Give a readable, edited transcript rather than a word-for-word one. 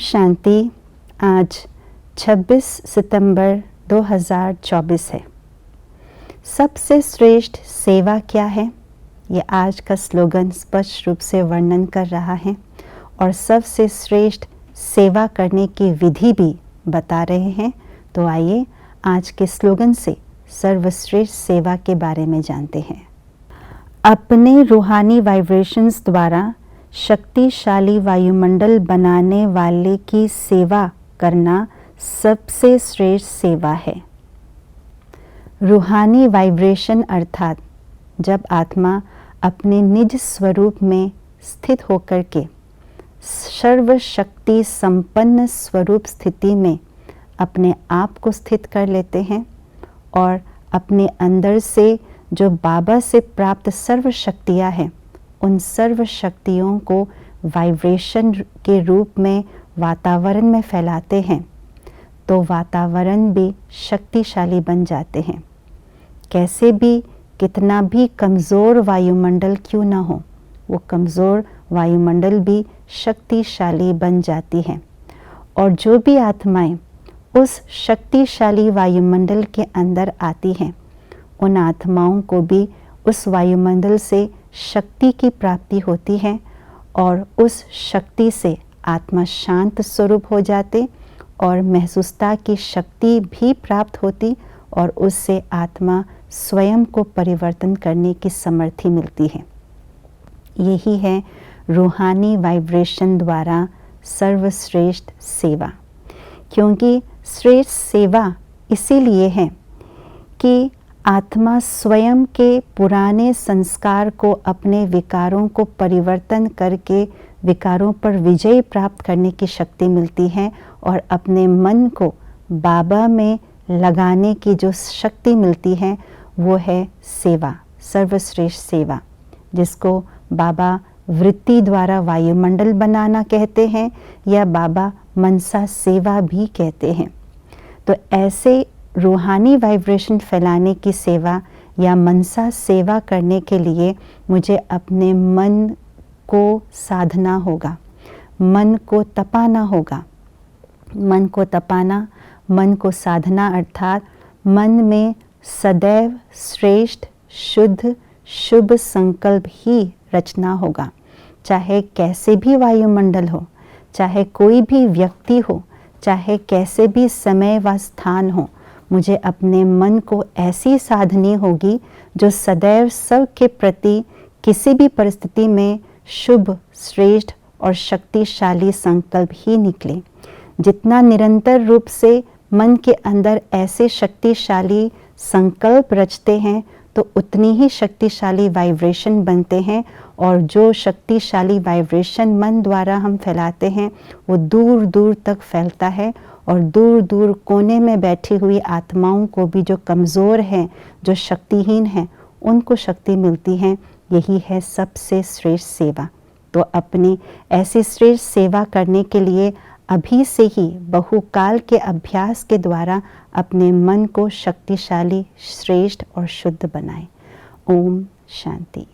शांति। आज 26 सितंबर 2024 है। सबसे श्रेष्ठ सेवा क्या है, ये आज का स्लोगन स्पष्ट रूप से वर्णन कर रहा है और सबसे श्रेष्ठ सेवा करने की विधि भी बता रहे हैं। तो आइए आज के स्लोगन से सर्वश्रेष्ठ सेवा के बारे में जानते हैं। अपने रूहानी वाइब्रेशंस द्वारा शक्तिशाली वायुमंडल बनाने वाले की सेवा करना सबसे श्रेष्ठ सेवा है। रूहानी वाइब्रेशन अर्थात जब आत्मा अपने निज स्वरूप में स्थित होकर के सर्वशक्ति संपन्न स्वरूप स्थिति में अपने आप को स्थित कर लेते हैं और अपने अंदर से जो बाबा से प्राप्त सर्व शक्तियाँ हैं, उन सर्व शक्तियों को वाइब्रेशन के रूप में वातावरण में फैलाते हैं, तो वातावरण भी शक्तिशाली बन जाते हैं। कैसे भी कितना भी कमज़ोर वायुमंडल क्यों ना हो, वो कमज़ोर वायुमंडल भी शक्तिशाली बन जाती है। और जो भी आत्माएं उस शक्तिशाली वायुमंडल के अंदर आती हैं, उन आत्माओं को भी उस वायुमंडल से शक्ति की प्राप्ति होती है और उस शक्ति से आत्मा शांत स्वरूप हो जाते और महसूसता की शक्ति भी प्राप्त होती और उससे आत्मा स्वयं को परिवर्तन करने की समर्थी मिलती है। यही है रूहानी वाइब्रेशन द्वारा सर्वश्रेष्ठ सेवा। क्योंकि श्रेष्ठ सेवा इसीलिए है कि आत्मा स्वयं के पुराने संस्कार को अपने विकारों को परिवर्तन करके विकारों पर विजय प्राप्त करने की शक्ति मिलती है और अपने मन को बाबा में लगाने की जो शक्ति मिलती है वो है सेवा, सर्वश्रेष्ठ सेवा, जिसको बाबा वृत्ति द्वारा वायुमंडल बनाना कहते हैं या बाबा मनसा सेवा भी कहते हैं। तो ऐसे रूहानी वाइब्रेशन फैलाने की सेवा या मनसा सेवा करने के लिए मुझे अपने मन को साधना होगा, मन को तपाना होगा। मन को तपाना, मन को साधना अर्थात मन में सदैव श्रेष्ठ शुद्ध शुभ संकल्प ही रचना होगा। चाहे कैसे भी वायुमंडल हो, चाहे कोई भी व्यक्ति हो, चाहे कैसे भी समय व स्थान हो, मुझे अपने मन को ऐसी साधनी होगी जो सदैव सब के प्रति किसी भी परिस्थिति में शुभ, श्रेष्ठ और शक्तिशाली संकल्प ही निकले। जितना निरंतर रूप से मन के अंदर ऐसे शक्तिशाली संकल्प रचते हैं तो उतनी ही शक्तिशाली वाइब्रेशन बनते हैं और जो शक्तिशाली वाइब्रेशन मन द्वारा हम फैलाते हैं वो दूर दूर तक फैलता है और दूर दूर कोने में बैठी हुई आत्माओं को भी जो कमज़ोर हैं, जो शक्तिहीन हैं, उनको शक्ति मिलती है। यही है सबसे श्रेष्ठ सेवा। तो अपनी ऐसी श्रेष्ठ सेवा करने के लिए अभी से ही बहुकाल के अभ्यास के द्वारा अपने मन को शक्तिशाली, श्रेष्ठ और शुद्ध बनाएं। ओम शांति।